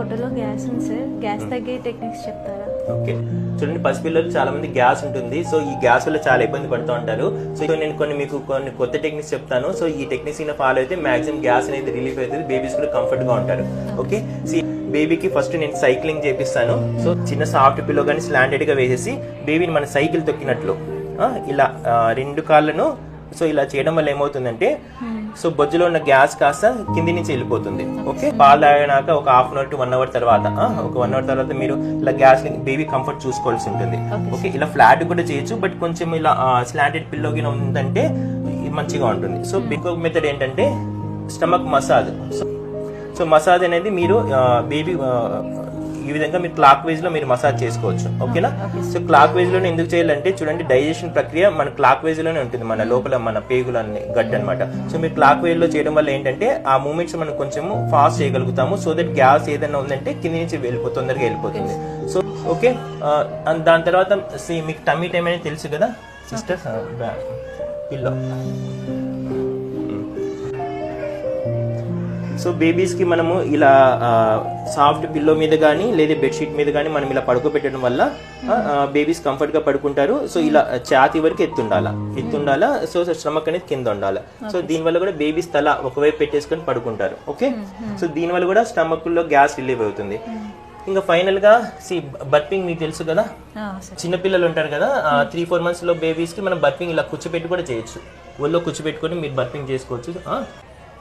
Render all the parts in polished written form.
పొట్టలో గ్యాస్ ఉంది sir. Gas తగ్గే టెక్నిక్స్ చెప్తారా? ఓకే, చూడండి, పసిపిల్లలు చాలా మంది గ్యాస్ ఉంటుంది. సో ఈ గ్యాస్ వల్ల చాలా ఇబ్బంది పడుతూ ఉంటారు. సో నేను మీకు కొన్ని కొత్త టెక్నిక్స్ చెప్తాను. సో ఈ టెక్నిక్స్ ఫాలో అయితే మాక్సిమం గ్యాస్ అనేది రిలీఫ్ అవుతుంది, బేబీస్ కూడా కంఫర్ట్ గా ఉంటారు. ఓకే, బేబీకి ఫస్ట్ నేను సైక్లింగ్ చేపిస్తాను. సో చిన్న సాఫ్ట్ పిల్లో కానీ స్లాంటెడ్ గా వేసేసి బేబీని మన సైకిల్ తొక్కినట్లు ఇలా 2 కాళ్ళను సో ఇలా చేయడం వల్ల ఏమవుతుందంటే సో బొజ్జులో ఉన్న గ్యాస్ కాస్త కింది నుంచి వెళ్ళిపోతుంది. ఓకే, పాలు తాగినాక ఒక half an hour to 1 hour తర్వాత ఒక 1 అవర్ తర్వాత మీరు ఇలా గ్యాస్ బేబీ కంఫర్ట్ చూసుకోవాల్సి ఉంటుంది. ఓకే, ఇలా ఫ్లాట్ కూడా చేయొచ్చు, బట్ కొంచెం ఇలా స్లాంటెడ్ పిల్లోకి ఉందంటే మంచిగా ఉంటుంది. సో ఇంకొక మెథడ్ ఏంటంటే స్టమక్ మసాజ్. సో మసాజ్ అనేది మీరు బేబీ ఈ విధంగా మీరు క్లాక్ వైజ్ లో మీరు మసాజ్ చేసుకోవచ్చు. ఓకేనా? సో క్లాక్ వైజ్ లోనే ఎందుకు చేయాలంటే చూడండి, డైజెషన్ ప్రక్రియ మన క్లాక్ వైజ్ లోనే ఉంటుంది, మన లోపల మన పేగులన్నీ గట్ అనమాట. సో మీరు క్లాక్ వైజ్ లో చేయడం వల్ల ఏంటంటే ఆ మూమెంట్స్ మనం కొంచెం ఫాస్ట్ చేయగలుగుతాము. సో దట్ గ్యాస్ ఏదైనా ఉందంటే కింది నుంచి తొందరగా వెళ్ళిపోతుంది. సో ఓకే, దాని తర్వాత మీకు టమ్మీ టైం అనేది తెలుసు కదా సిస్టర్, పిల్లో. సో బేబీస్ కి మనము ఇలా సాఫ్ట్ పిల్లో మీద కానీ లేదా బెడ్షీట్ మీద కానీ మనం ఇలా పడుకోబెట్టడం వల్ల బేబీస్ కంఫర్ట్ గా పడుకుంటారు. సో ఇలా ఛాతీ వరకు ఎత్తుండాలా. సో స్టమక్ అనేది కింద ఉండాలి. సో దీని వల్ల కూడా బేబీస్ తల ఒకవైపు పెట్టేసుకొని పడుకుంటారు. ఓకే, సో దీని వల్ల కూడా స్టమక్ లో గ్యాస్ రిలీవ్ అవుతుంది. ఇంకా ఫైనల్ గా బర్పింగ్ మీకు తెలుసు కదా, చిన్నపిల్లలు ఉంటారు కదా, 3-4 months లో బేబీస్ కి మనం బర్పింగ్ ఇలా కూర్చోపెట్టి కూడా చేయొచ్చు. ఒళ్ళో కూర్చోబెట్టుకొని మీరు బర్పింగ్ చేసుకోవచ్చు.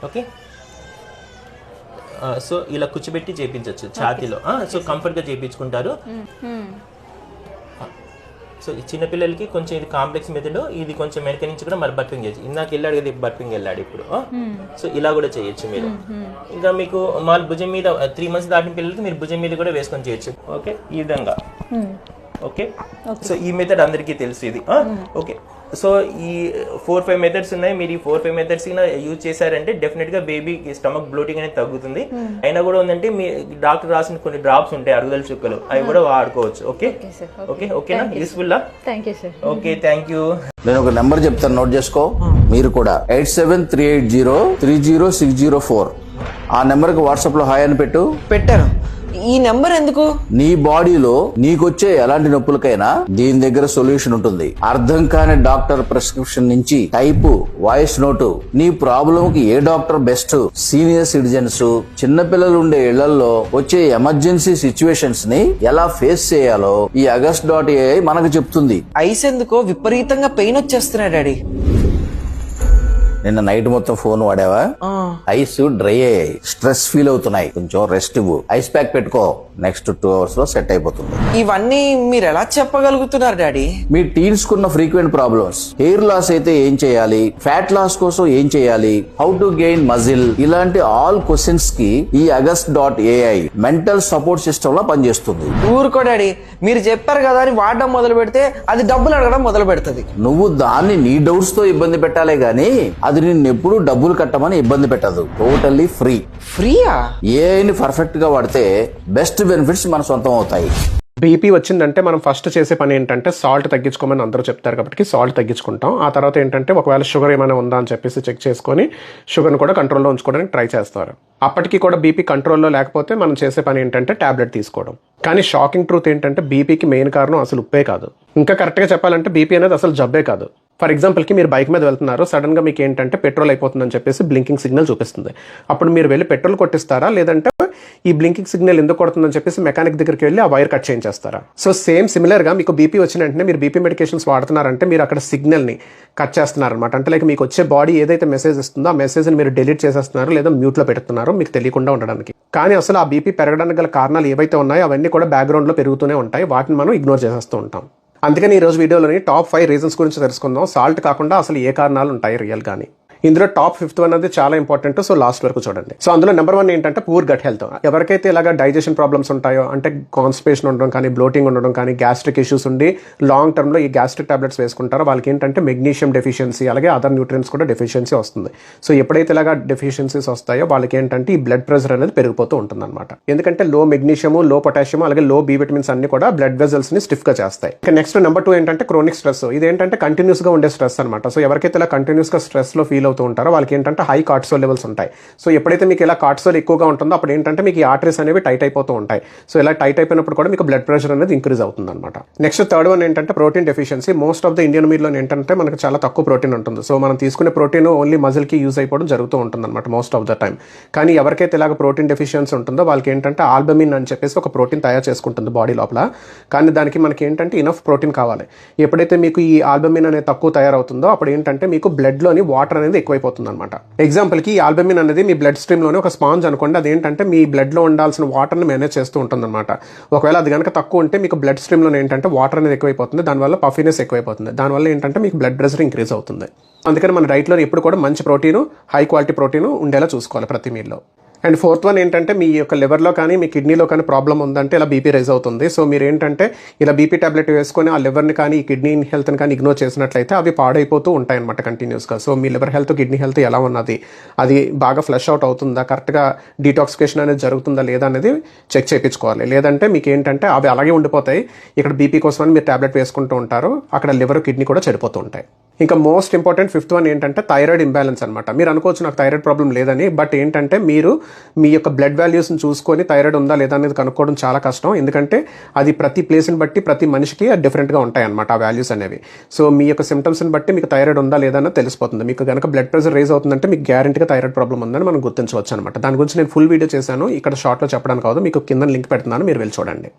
ఓకే, సో ఇలా కూర్చోబెట్టి చేయించవచ్చు ఛాతీలో. సో కంఫర్ట్ గా చేయించుకుంటారు. సో చిన్నపిల్లలకి కొంచెం ఇది కాంప్లెక్స్ మెథడ్, ఇది కొంచెం వెనక నుంచి కూడా మరి బర్పింగ్ చేయొచ్చు. ఇందాక వెళ్ళాడు కదా, బర్పింగ్ వెళ్ళాడు ఇప్పుడు. సో ఇలా కూడా చేయొచ్చు మీరు. ఇంకా మీకు మా భుజం మీద 3 months దాటిన పిల్లలకి మీరు భుజం మీద కూడా వేసుకొని చేయొచ్చు. ఓకే, ఈ విధంగా. ఓకే, సో ఈ మెథడ్ అందరికీ తెలుసు ఇది. ఓకే, సో ఈ 4-5 మెథడ్స్ ఉన్నాయి. మీరు ఈ 4-5 మెథడ్స్ యూజ్ చేశారంటే డెఫినెట్ గా బేబీకి స్టమక్ బ్లోటింగ్ అనేది తగ్గుతుంది. అయినా కూడా ఉందంటే మీ డాక్టర్ రాసిన కొన్ని డ్రాప్స్ ఉంటాయి, అరుగుదల చుక్కలు, అవి కూడా వాడుకోవచ్చు. ఓకే ఓకే ఓకేనా? యూస్ఫుల్. Okay, thank you. నేను ఒక నెంబర్ చెప్తాను, నోట్ చేసుకో. మీరు కూడా 8738030604 ఆ నెంబర్ కి వాట్సాప్ లో హాయ్ అని పెట్టాను. ఈ నెంబర్ ఎందుకు? నీ బాడీలో నీకొచ్చే ఎలాంటి నొప్పులకైనా దీని దగ్గర సొల్యూషన్ ఉంటుంది. అర్థం కాని డాక్టర్ ప్రిస్క్రిప్షన్ నుంచి టైపు, వాయిస్ నోటు, నీ ప్రాబ్లం కి ఏ డాక్టర్ బెస్ట్, సీనియర్ సిటిజన్స్, చిన్నపిల్లలు ఉండే ఇళ్లలో వచ్చే ఎమర్జెన్సీ సిచ్యువేషన్స్ ని ఎలా ఫేస్ చేయాలో ఈ Agast.ai మనకు చెప్తుంది. ఐస్ ఎందుకో విపరీతంగా పెయిన్ వచ్చేస్తున్నాయి డాడీ. నిన్న నైట్ మొత్తం ఫోన్ వాడావా? ఐస్ డ్రై అయ్యాయి, స్ట్రెస్ ఫీల్ అవుతున్నాయి, కొంచెం రెస్ట్ ఇవ్వు, ఐస్ ప్యాక్ పెట్టుకో, నెక్స్ట్ 2 hours లో సెట్ అయిపోతుంది. ఇవన్నీ మీరు ఎలా చెప్పగలుగుతున్నారు డాడీ? మీ టీన్స్ కున్న ఫ్రీక్వెంట్ ప్రాబ్లమ్స్, హెయిర్ లాస్ అయితే ఏం చేయాలి, ఫ్యాట్ లాస్ కోసం ఏం చేయాలి, హౌ టు గెయిన్ మజిల్, ఇలాంటి ఆల్ క్వశ్చన్స్ కి ఈ Agast.ai మెంటల్ సపోర్ట్ సిస్టమ్ లో పనిచేస్తుంది. ఊరుకో డాడీ, మీరు చెప్పారు కదా అని వాడడం మొదలు పెడితే అది డబ్బులు అడగడం మొదలు పెడుతుంది. నువ్వు దాన్ని నీ డౌట్స్ తో ఇబ్బంది పెట్టాలే గానీ అది నిన్ను ఎప్పుడు డబ్బులు కట్టమని ఇబ్బంది పెట్టదు. టోటల్లీ ఫ్రీయా? ఏఐని పర్ఫెక్ట్ గా వాడితే బెస్ట్ బెనిఫిట్స్ మన సొంతం అవుతాయి. బీపీ వచ్చిందంటే మనం ఫస్ట్ చేసే పని ఏంటంటే సాల్ట్ తగ్గించుకోమని అందరూ చెప్తారు కాబట్టి సాల్ట్ తగ్గించుకుంటాం. ఆ తర్వాత ఏంటంటే ఒకవేళ షుగర్ ఏమైనా ఉందా అని చెప్పేసి చెక్ చేసుకొని షుగర్ని కూడా కంట్రోల్లో ఉంచుకోవడానికి ట్రై చేస్తారు. అప్పటికి కూడా బీపీ కంట్రోల్లో లేకపోతే మనం చేసే పని ఏంటంటే టాబ్లెట్ తీసుకోవడం. కానీ షాకింగ్ ట్రూత్ ఏంటంటే బీపీకి మెయిన్ కారణం అసలు ఉప్పే కాదు. ఇంకా కరెక్ట్గా చెప్పాలంటే బీపీ అనేది అసలు జబ్బే కాదు. ఫర్ ఎగ్జాంపుల్కి మీరు బైక్ మీద వెళ్తున్నారు, సడన్గా మీకు ఏంటంటే పెట్రోల్ అయిపోతుందని చెప్పేసి బ్లింకింగ్ సిగ్నల్ చూపిస్తుంది. అప్పుడు మీరు వెళ్ళి పెట్రోల్ కొట్టిస్తారా, లేదంటే ఈ బ్లింకింగ్ సిగ్నల్ ఎందుకు కొడుతుందని చెప్పేసి మెకానిక్ దగ్గరికి వెళ్ళి ఆ వైర్ కట్ చేయించేస్తారా? సో సేమ్ సిమిలర్గా మీకు బీపీ వచ్చిన వెంటనే మీరు బీపీ మెడికేషన్స్ వాడుతున్నారంటే మీరు అక్కడ సిగ్నల్ని కట్ చేస్తున్నారనమాట. అంటే లైక్ మీకు వచ్చే బాడీ ఏదైతే మెసేజ్ ఇస్తుందో ఆ మెసేజ్ని మీరు డిలీట్ చేసేస్తున్నారు లేదా మ్యూట్లో పెడుతున్నారు మీకు తెలియకుండా ఉండడానికి. కానీ అసలు ఆ బీపీ పెరగడానికి గల కారణాలు ఏవైతే ఉన్నాయో అవన్నీ కూడా బ్యాక్గ్రౌండ్లో పెరుగుతూనే ఉంటాయి, వాటిని మనం ఇగ్నోర్ చేసేస్తూ ఉంటాం. అందుకని ఈ రోజు వీడియోలోని టాప్ 5 రీజన్స్ గురించి తెలుసుకుందాం. సాల్ట్ కాకుండా అసలు ఏ కారణాలు ఉంటాయి రియల్ గానీ. ఇందులో టాప్ 5th అనేది చాలా ఇంపార్టెంట్, సో లాస్ట్ వరకు చూడండి. సో అందులో నెంబర్ 1 ఏంటంటే పూర్ గట్ హెల్త్. ఎవరికైతే ఇలాగా డైజెషన్ ప్రాబ్లమ్స్ ఉంటాయో, అంటే కాన్స్టిపేషన్ ఉండడం కానీ, బ్లోటింగ్ ఉండడం కానీ, గ్యాస్ట్రిక్ ఇష్యూస్ ఉండి లాంగ్ టర్మ్ లో ఈ గ్యాస్ట్రిక్ టాబ్లెట్స్ వేసుకుంటారో వాళ్ళకి ఏంటంటే మెగ్నీషియం డెఫిషియన్సీ, అలాగే అదర్ న్యూట్రియన్స్ కూడా డెఫిషియన్సీ వస్తుంది. సో ఎప్పుడైతే ఇలాగా డెఫిషియన్సీస్ వస్తాయో వాళ్ళకి ఏంటంటే ఈ బ్లడ్ ప్రెషర్ అనేది పెరిగిపోతూ ఉంటుంది అనమాట. ఎందుకంటే లో మెగ్నీషియం, లో పొటాషియం, అలాగే లో బి విటమిన్స్ అన్ని కూడా బ్లడ్ వెజల్స్ ని స్టిఫ్ గా చేస్తాయి. నెక్స్ట్ నెంబర్ 2 ఏంటంటే క్రోనిక్ స్ట్రెస్. ఇదేంటంటే కంటిన్యూస్ గా ఉండే స్ట్రెస్ అనమాట. సో ఎవరికైతే ఇలా కంటిన్యూస్ గా స్ట్రెస్ లో ఫీల్ ఫీల్ అవుతూ ఉంటారో వాళ్ళకి ఏంటంటే హై కార్టిసోల్ లెవెల్స్ ఉంటాయి. సో ఎప్పుడైతే మీకు ఇలా కార్టిసోల్ ఎక్కువగా ఉంటుందో అప్పుడు ఏంటంటే మీకు ఈ ఆర్టరీస్ అనేవి టైట్ అయిపోతూ ఉంటాయి. సో ఇలా టైట్ అయిపోయినప్పుడు కూడా మీకు బ్లడ్ ప్రెషర్ అనేది ఇంక్రీజ్ అవుతుంది అనమాట. నెక్స్ట్ థర్డ్ వన్ ఏంటంటే protein deficiency. Most of the Indian మీల్లో ఏంటంటే మనకు చాలా తక్కువ ప్రోటీన్ ఉంటుంది. సో మనం తీసుకునే ప్రోటీన్ ఓన్లీ మజిల్కి యూజ్ అయిపోవడం జరుగుతూ ఉంటుంది అనమాట మోస్ట్ ఆఫ్ ద టైం. కానీ ఎవరికైతే ఇలాగ ప్రోటీన్ డెఫిషియన్సీ ఉంటుందో వాళ్ళకి ఏంటంటే ఆల్బమిన్ అని చెప్పేసి ఒక ప్రోటీన్ తయారు చేసుకుంటుంది బాడీ లోపల. కానీ దానికి మనకి ఏంటంటే ఇనఫ్ ప్రోటీన్ కావాలి. ఎప్పుడైతే మీకు ఈ ఆల్బమిన్ అనేది తక్కువ తయారవుతుందో అప్పుడు ఏంటంటే మీకు బ్లడ్లోని వాటర్ అనేది ఎక్కువైపోతుంది అనమాట. ఎగ్జాంపుల్కి ఈ ఆల్బమిన్ అనేది మీ బ్లడ్ స్ట్రీమ్లోనే ఒక స్పాంజ్ అనుకోండి. అదేంటంటే మీ బ్లడ్లో ఉండాల్సిన వాటర్ని మేనేజ్ చేస్తూ ఉంటుంది అనమాట. ఒకవేళ అది కనుక తక్కువ ఉంటే మీకు బ్లడ్ స్ట్రీమ్లో ఏంటంటే వాటర్ అనేది ఎక్కువైపోతుంది, దానివల్ల పఫీనెస్ ఎక్కువైపోతుంది, దానివల్ల ఏంటంటే మీకు బ్లడ్ ప్రెషర్ ఇంక్రీజ్ అవుతుంది. అందుకని మన డైట్లో ఎప్పుడు కూడా మంచి ప్రోటీన్, హై క్వాలిటీ ప్రోటీన్ ఉండేలా చూసుకోవాలి ప్రతి మీల్లో. అండ్ ఫోర్త్ వన్ ఏంటంటే మీ యొక్క లివర్లో కానీ మీ కిడ్నీలో కానీ ప్రాబ్లం ఉందంటే ఇలా బీపీ రైజ్ అవుతుంది. సో మీరు ఏంటంటే ఇలా బీపీ టాబ్లెట్ వేసుకొని ఆ లివర్ని కానీ ఈ కిడ్నీ హెల్త్ని కానీ ఇగ్నోర్ చేసినట్లయితే అవి పాడైపోతూ ఉంటాయి అనమాట కంటిన్యూస్గా. సో మీ లివర్ హెల్త్, కిడ్నీ హెల్త్ ఎలా ఉన్నది, అది బాగా ఫ్లష్ అవుట్ అవుతుందా, కరెక్ట్గా డీటాక్సిఫికేషన్ అనేది జరుగుతుందా లేదా అనేది చెక్ చేయించుకోవాలి. లేదంటే మీకు ఏంటంటే అవి అలాగే ఉండిపోతాయి. ఇక్కడ బీపీ కోసమని మీరు టాబ్లెట్ వేసుకుంటూ ఉంటారు, అక్కడ లివర్, కిడ్నీ కూడా చెడిపోతూ ఉంటాయి. ఇంకా మోస్ట్ ఇంపార్టెంట్ ఫిఫ్త్ వన్ ఏంటంటే థైరాయిడ్ ఇంబ్యాలెన్స్ అనమాట. మీరు అనుకోవచ్చు నాకు థైరాయిడ్ ప్రాబ్లం లేదని, బట్ ఏంటంటే మీరు మీ యొక్క బ్లడ్ వాల్యూస్ని చూసుకొని థైరాయిడ్ ఉందా లేదా అనేది కనుక్కోవడం చాలా కష్టం. ఎందుకంటే అది ప్రతి ప్లేస్ని బట్టి ప్రతి మనిషికి డిఫరెంట్గా ఉంటాయి అనమాట ఆ వాల్యూస్ అనేవి. సో మీ యొక్క సిమ్టమ్స్ని బట్టి మీకు థైరాయిడ్ ఉందా లేదా అనేది తెలిసిపోతుంది. మీకు కనుక బ్లడ్ ప్రెషర్ రైజ్ అవుతుందంటే మీకు గ్యారెంటీగా థైరాయిడ్ ప్రాబ్లం ఉందని మనం గుర్తించవచ్చు అనమాట. దాని గురించి నేను ఫుల్ వీడియో చేశాను, ఇక్కడ షార్ట్లో చెప్పడానికి కాదు, మీకు కింద లింక్ పెడుతున్నాను, మీరు వెళ్ళి చూడండి.